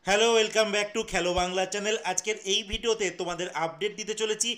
Hello, welcome back to খেলো Bangla channel. আজকের এই ভিডিওতে তোমাদের আপডেট দিতে চলেছি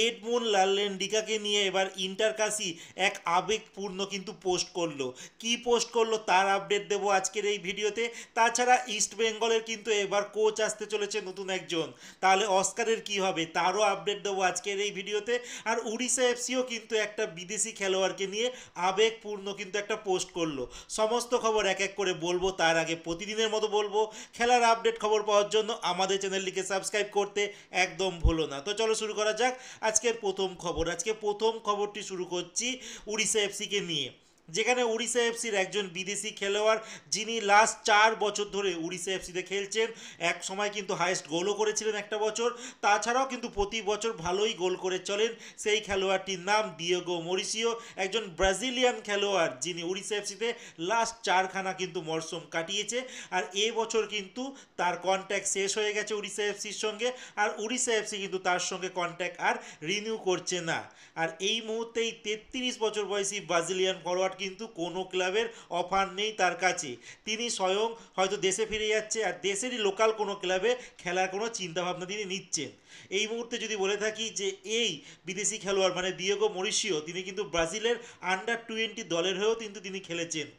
এডমুন লালরেনডিকাকে নিয়ে। এবার ইন্টার কাশি এক আবেগপূর্ণ কিন্তু পোস্ট করলো। কি পোস্ট করলো তার আপডেট দেবো আজকের এই ভিডিওতে। তাছাড়া ইস্ট বেঙ্গলের কিন্তু এবার কোচ আসতে চলেছে নতুন একজন, তাহলে অস্কারের কি হবে তারও আপডেট দেবো আজকের এই ভিডিওতে। আর উড়িষ্যা এফসিও কিন্তু একটা বিদেশি খেলোয়াড়কে নিয়ে আবেগপূর্ণ কিন্তু একটা পোস্ট করলো। সমস্ত খবর এক এক করে বলবো, তার আগে প্রতিদিনের মতো বলবো খেলার আপডেট খবর পাওয়ার জন্য আমাদের চ্যানেলটিকে সাবস্ক্রাইব করতে একদম ভুলো না। তো চলো শুরু করা যাক আজকের প্রথম খবর। আজকে প্রথম খবরটি শুরু করছি উড়িষ্যা এফসিকে নিয়ে, যেখানে উড়িষ্যা এফসির একজন বিদেশি খেলোয়াড় যিনি লাস্ট 4 বছর ধরে উড়িষ্যা এফসিতে খেলছেন। এক সময় কিন্তু হাইয়েস্ট গোলও করেছিলেন একটা বছর, তাছাড়াও কিন্তু প্রতি বছর ভালোই গোল করে চলেন। সেই খেলোয়াড়টির নাম দিয়েগো মরিসিও, একজন ব্রাজিলিয়ান খেলোয়াড় যিনি উড়িষ্যা এফসিতে লাস্ট 4খানা কিন্তু মরশুম কাটিয়েছে। আর বছর কিন্তু তার কন্ট্যাক্ট শেষ হয়ে গেছে উড়িষ্যা এফসির সঙ্গে, আর উড়িষ্যা এফসি কিন্তু তার সঙ্গে কন্ট্যাক্ট আর রিনিউ করছে না। আর এই মুহূর্তেই 33 বছর বয়সী ব্রাজিলিয়ান ফরওয়ার্ড কিন্তু কোনো ক্লাবের অফার নেই তার কাছে। তিনি স্বয়ং হয়তো দেশে ফিরে যাচ্ছে, আর দেশেরই লোকাল কোনো ক্লাবে খেলার কোনো চিন্তাভাবনা তিনি নিচ্ছেন। এই মুহূর্তে যদি বলে থাকি যে এই বিদেশি খেলোয়াড় মানে দিয়েগো মরিসিও, তিনি কিন্তু ব্রাজিলের আন্ডার 20 দলের হয়েও কিন্তু তিনি খেলেছেন।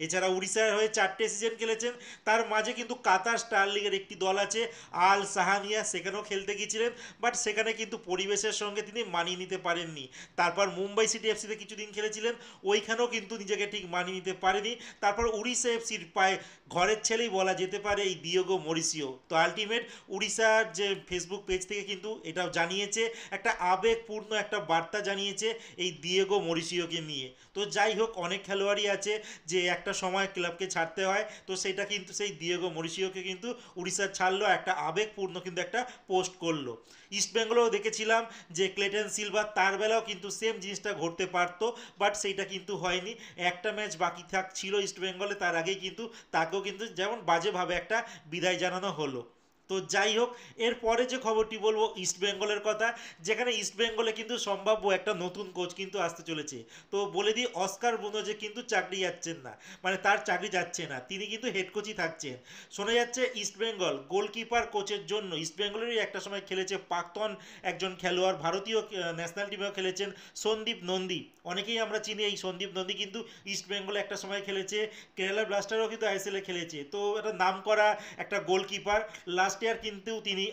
এছাড়া উড়িষ্যার হয়ে 4টে সিজন খেলেছেন। তার মাঝে কিন্তু কাতার স্টার লিগের একটি দল আছে আল সাহানিয়া, সেখানেও খেলতে গিয়েছিলেন, বাট সেখানে কিন্তু পরিবেশের সঙ্গে তিনি মানিয়ে নিতে পারেননি। তারপর মুম্বাই সিটি এফসিতে কিছুদিন খেলেছিলেন, ওইখানেও কিন্তু নিজেকে ঠিক মানিয়ে নিতে পারেনি। তারপর উড়িষ্যা এফসির পায়ে ঘরের ছেলেই বলা যেতে পারে এই দিয়েগো মরিসিও। তো আলটিমেট উড়িষ্যার যে ফেসবুক পেজ থেকে কিন্তু এটাও জানিয়েছে, একটা আবেগপূর্ণ একটা বার্তা জানিয়েছে এই দিয়েগো মরিসিওকে নিয়ে। তো যাই হোক, অনেক খেলোয়াড়ই আছে যে একটা সময় ক্লাবকে ছাড়তে হয়, তো সেটা কিন্তু সেই দিয়েগো মরিসিওকে কিন্তু উড়িষ্যা ছাড়লো, একটা আবেগপূর্ণ কিন্তু একটা পোস্ট করলো। ইস্ট বেঙ্গলেও দেখেছিলাম যে ক্লেটন সিলভার, তার বেলাও কিন্তু সেম জিনিসটা ঘটতে পারতো, বাট সেইটা কিন্তু হয়নি। একটা ম্যাচ বাকি ছিল ইস্ট বেঙ্গলে, তার আগেই কিন্তু তাকেও কিন্তু যেমন বাজেভাবে একটা বিদায় জানানো হলো। তো যাই হোক, এরপরে যে খবরটি বলবো ইস্ট বেঙ্গলের কথা, যেখানে ইস্ট বেঙ্গলে কিন্তু সম্ভাব্য একটা নতুন কোচ কিন্তু আসতে চলেছে। তো বলে দিই, অস্কার ব্রুনো কিন্তু চাকরি যাচ্ছেন না, মানে তার চাকরি যাচ্ছে না, তিনি কিন্তু হেড কোচই থাকছেন। শোনা যাচ্ছে ইস্ট বেঙ্গল গোলকিপার কোচের জন্য, ইস্ট বেঙ্গলেরই একটা সময় খেলেছে প্রাক্তন একজন খেলোয়াড়, ভারতীয় ন্যাশনাল টিমেও খেলেছেন, সন্দীপ নন্দী। অনেকেই আমরা চিনি এই সন্দীপ নন্দী, কিন্তু ইস্ট বেঙ্গলে একটা সময় খেলেছে, কেরালা ব্লাস্টারও কিন্তু আইএসএলে খেলেছে। তো একটা নাম করা একটা গোলকিপার। লাস্ট ইয়ার কিন্তু তিনি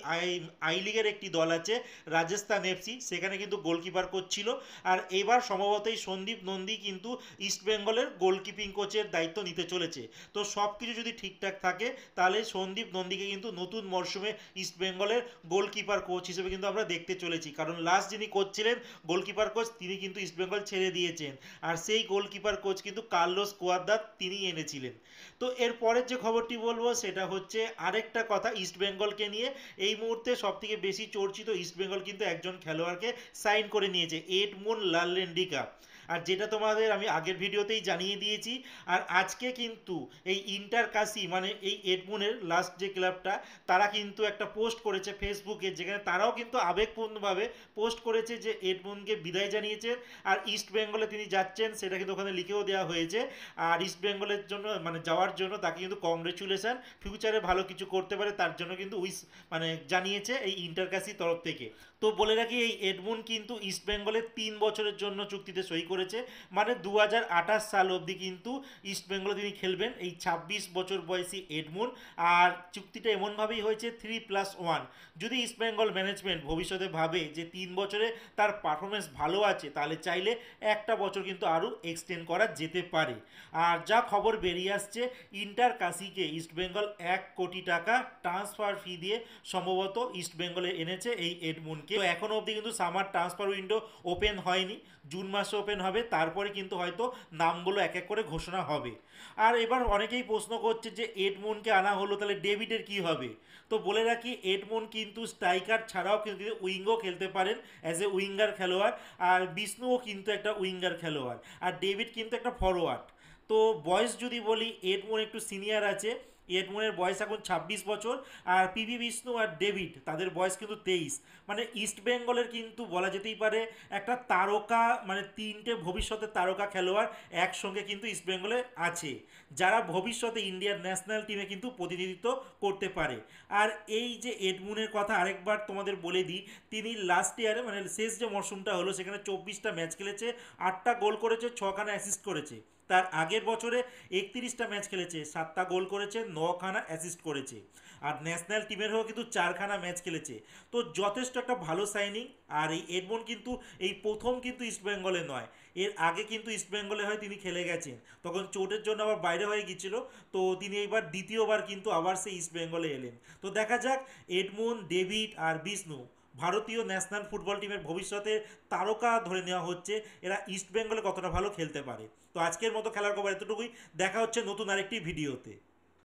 আই লিগের একটি দল আছে রাজস্থান এফসি, সেখানে কিন্তু গোলকিপার কোচ ছিল। আর এবার সম্ভবত এই সন্দীপ নন্দী কিন্তু ইস্ট বেঙ্গলের গোলকিপিং কোচের দায়িত্ব নিতে চলেছে। তো সব কিছু যদি ঠিকঠাক থাকে, তাহলে সন্দীপ নন্দীকে কিন্তু নতুন মরশুমে ইস্ট বেঙ্গলের গোলকিপার কোচ হিসেবে কিন্তু আমরা দেখতে চলেছি। কারণ লাস্ট যিনি কোচ ছিলেন গোলকিপার কোচ, তিনি কিন্তু ইস্ট বেঙ্গল ছেড়ে দিয়েছেন, আর সেই গোলকিপার কোচ কিন্তু কার্লোস কোয়াদ্রাত তিনি এনেছিলেন। তো এর পরের যে খবরটি বলবো সেটা হচ্ছে আরেকটা কথা ইস্ট বেঙ্গলকে নিয়ে। এই মুহূর্তে সবথেকে বেশি চর্চিত, ইস্ট বেঙ্গল কিন্তু একজন খেলোয়াড়কে সাইন করে নিয়েছে, এডমুন লালরেনডিকা। আর যেটা তোমাদের আমি আগের ভিডিওতেই জানিয়ে দিয়েছি। আর আজকে কিন্তু এই ইন্টার কাশি মানে এই এডমুনের লাস্ট যে ক্লাবটা, তারা কিন্তু একটা পোস্ট করেছে ফেসবুকে, যেখানে তারাও কিন্তু আবেগপূর্ণভাবে পোস্ট করেছে যে এডমুনকে বিদায় জানিয়েছেন, আর ইস্ট বেঙ্গলে তিনি যাচ্ছেন সেটা কিন্তু ওখানে লিখেও দেওয়া হয়েছে। আর ইস্ট বেঙ্গলের জন্য মানে যাওয়ার জন্য তাকে কিন্তু কংগ্রেচুলেশন, ফিউচারে ভালো কিছু করতে পারে তার জন্য কিন্তু উইস মানে জানিয়েছে এই ইন্টার কাশি তরফ থেকে। তো বলে রাখি, এই এডমুন কিন্তু ইস্ট বেঙ্গলের 3 বছরের জন্য চুক্তিতে সই করেছে, মানে 2028 সাল অবধি কিন্তু ইস্ট বেঙ্গলে তিনি খেলবেন এই 26 বছর বয়সী এডমুন। আর চুক্তিটা এমনভাবেই হয়েছে 3+1। যদি ইস্ট বেঙ্গল ম্যানেজমেন্ট ভবিষ্যতে ভাবে যে 3 বছরে তার পারফরমেন্স ভালো আছে, তাহলে চাইলে একটা বছর কিন্তু আরও এক্সটেন্ড করা যেতে পারে। আর যা খবর বেরিয়ে আসছে, ইন্টার কাশিকে ইস্ট বেঙ্গল 1 কোটি টাকা ট্রান্সফার ফি দিয়ে সম্ভবত ইস্ট বেঙ্গলে এনেছে এই এডমুনকে। তো এখনও অবধি কিন্তু সামার ট্রান্সফার উইন্ডো ওপেন হয়নি, জুন মাসে ওপেন হবে, তারপরে কিন্তু হয়তো নামগুলো এক এক করে ঘোষণা হবে। আর এবার অনেকেই প্রশ্ন করছে যে এডমুনকে আনা হলো, তাহলে ডেভিডের কি হবে? তো বলে রাখি, এডমুন কিন্তু স্ট্রাইকার ছাড়াও কিন্তু উইঙ্গও খেলতে পারেন, অ্যাজ এ উইঙ্গার খেলোয়াড়। আর বিষ্ণুও কিন্তু একটা উইঙ্গার খেলোয়াড়, আর ডেভিড কিন্তু একটা ফরওয়ার্ড। তো বয়স যদি বলি, এডমুন একটু সিনিয়র আছে, এডমনের বয়স এখন 26 বছর। আর পিভি বিষ্ণু আর ডেভিড তাদের বয়স কিন্তু 23। মানে ইস্ট বেঙ্গলের কিন্তু বলা যেতেই পারে একটা তারকা, মানে তিনটে ভবিষ্যতের তারকা খেলোয়াড় একসঙ্গে কিন্তু ইস্ট বেঙ্গলে আছে, যারা ভবিষ্যতে ইন্ডিয়ার ন্যাশনাল টিমে কিন্তু প্রতিনিধিত্ব করতে পারে। আর এই যে এডমুনের কথা আরেকবার তোমাদের বলে দিই, তিনি লাস্ট ইয়ারে মানে শেষ যে মরশুমটা হলো সেখানে 24টা ম্যাচ খেলেছে, 8টা গোল করেছে, 6খানা অ্যাসিস্ট করেছে। তার আগের বছরে 31টা ম্যাচ খেলেছে, 7টা গোল করেছে, 9খানা অ্যাসিস্ট করেছে। আর ন্যাশনাল টিমের হয়েও কিন্তু 4খানা ম্যাচ খেলেছে। তো যথেষ্ট একটা ভালো সাইনিং। আর এই এডমন কিন্তু এই প্রথম কিন্তু ইস্টবেঙ্গলে নয়, এর আগে কিন্তু ইস্টবেঙ্গলে হয় তিনি খেলে গেছেন, তখন চোটের জন্য আবার বাইরে হয়ে গিয়েছিল। তো তিনি এইবার দ্বিতীয়বার কিন্তু আবার সেই ইস্টবেঙ্গলে এলেন। তো দেখা যাক এডমন, ডেভিড আর বিষ্ণু ভারতীয় ন্যাশনাল ফুটবল টিমের ভবিষ্যতে তারকা ধরে নেওয়া হচ্ছে, এরা ইস্ট বেঙ্গলে কতটা ভালো খেলতে পারে। তো আজকের মতো খেলার খবর এতটুকুই, দেখা হচ্ছে নতুন আরেকটি ভিডিওতে।